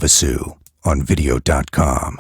Havasu on video.com.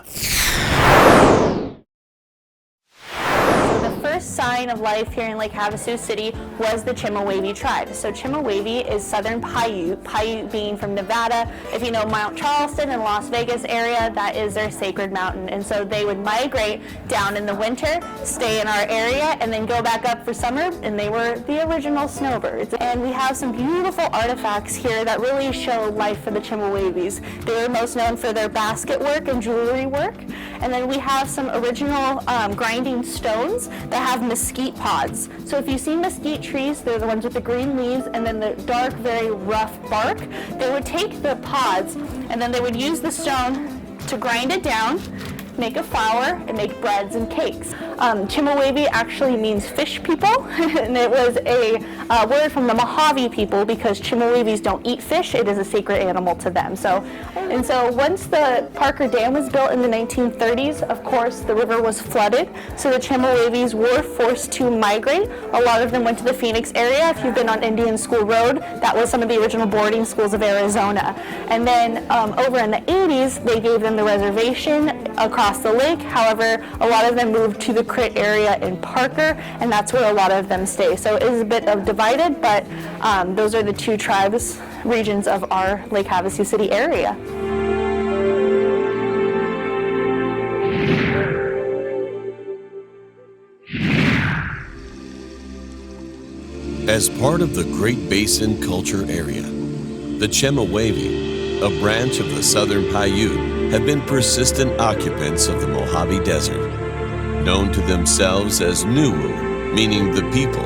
Sign of life here in Lake Havasu City was the Chemehuevi tribe. So Chemehuevi is southern Paiute, Paiute being from Nevada. If you know Mount Charleston and Las Vegas area, that is their sacred mountain. And so they would migrate down in the winter, stay in our area, and then go back up for summer, and they were the original snowbirds. And we have some beautiful artifacts here that really show life for the Chemehuevis. They were most known for their basket work and jewelry work. And then we have some original grinding stones that have mesquite pods. So if you see mesquite trees, they're the ones with the green leaves and then the dark, very rough bark. They would take the pods and then they would use the stone to grind it down, make a flour, and make breads and cakes. Chemehuevi actually means fish people, and it was a word from the Mojave people because Chemehuevis don't eat fish. It is a sacred animal to them. So once the Parker Dam was built in the 1930s, of course, the river was flooded, so the Chemehuevis were forced to migrate. A lot of them went to the Phoenix area. If you've been on Indian School Road, that was some of the original boarding schools of Arizona. And then over in the 80s, they gave them the reservation across the lake. However, a lot of them moved to the Crit area in Parker, and that's where a lot of them stay. So it is a bit of divided, but those are the two tribes, regions of our Lake Havasu City area. As part of the Great Basin Culture Area, the Chemehuevi, a branch of the Southern Paiute, have been persistent occupants of the Mojave Desert. Known to themselves as Nuwu, meaning the people,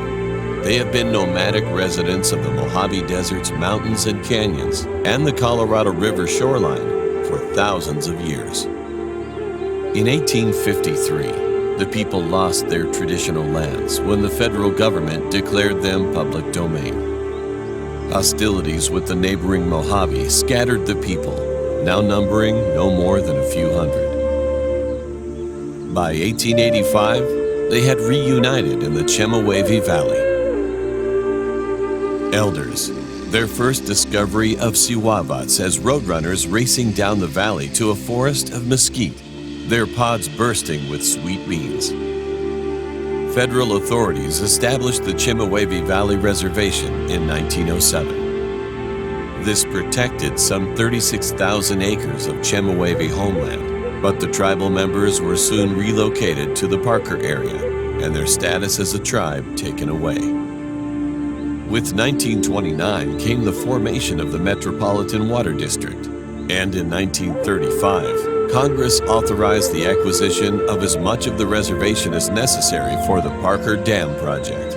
they have been nomadic residents of the Mojave Desert's mountains and canyons and the Colorado River shoreline for thousands of years. In 1853, the people lost their traditional lands when the federal government declared them public domain. Hostilities with the neighboring Mojave scattered the people, now numbering no more than a few hundred. By 1885, they had reunited in the Chemehuevi Valley. Elders, their first discovery of siwavats as roadrunners racing down the valley to a forest of mesquite, their pods bursting with sweet beans. Federal authorities established the Chemehuevi Valley Reservation in 1907. This protected some 36,000 acres of Chemehuevi homeland, but the tribal members were soon relocated to the Parker area and their status as a tribe taken away. With 1929 came the formation of the Metropolitan Water District, and in 1935, Congress authorized the acquisition of as much of the reservation as necessary for the Parker Dam project.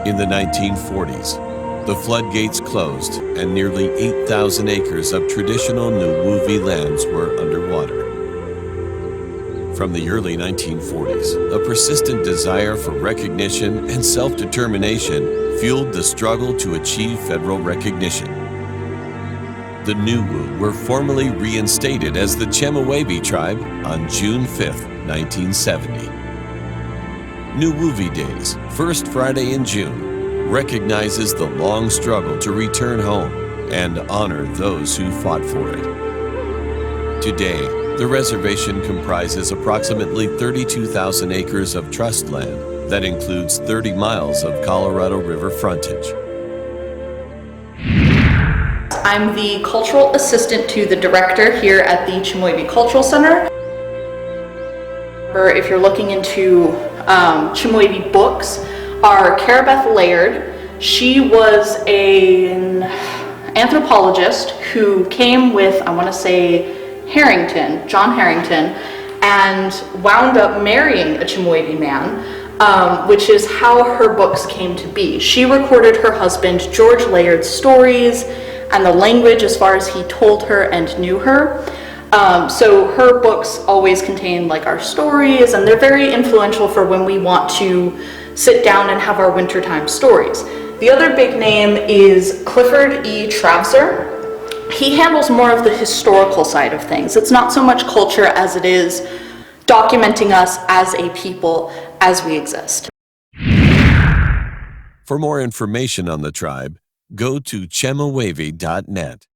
In the 1940s, the floodgates closed and nearly 8,000 acres of traditional Nuwuvi lands were underwater. From the early 1940s, a persistent desire for recognition and self-determination fueled the struggle to achieve federal recognition. The Nuwu were formally reinstated as the Chemehuevi tribe on June 5, 1970. Nuwuvi Days, first Friday in June, recognizes the long struggle to return home and honor those who fought for it. Today, the reservation comprises approximately 32,000 acres of trust land that includes 30 miles of Colorado River frontage. I'm the cultural assistant to the director here at the Chemehuevi Cultural Center. If you're looking into Chemehuevi books, are Carabeth Laird. She was an anthropologist who came with, I want to say, John Harrington, and wound up marrying a Chemehuevi man, which is how her books came to be. She recorded her husband George Laird's stories and the language as far as he told her and knew her. So her books always contain like our stories, and they're very influential for when we want to sit down and have our wintertime stories. The other big name is Clifford E. Travser. He handles more of the historical side of things. It's not so much culture as it is documenting us as a people as we exist. For more information on the tribe, go to chemehuevi.net.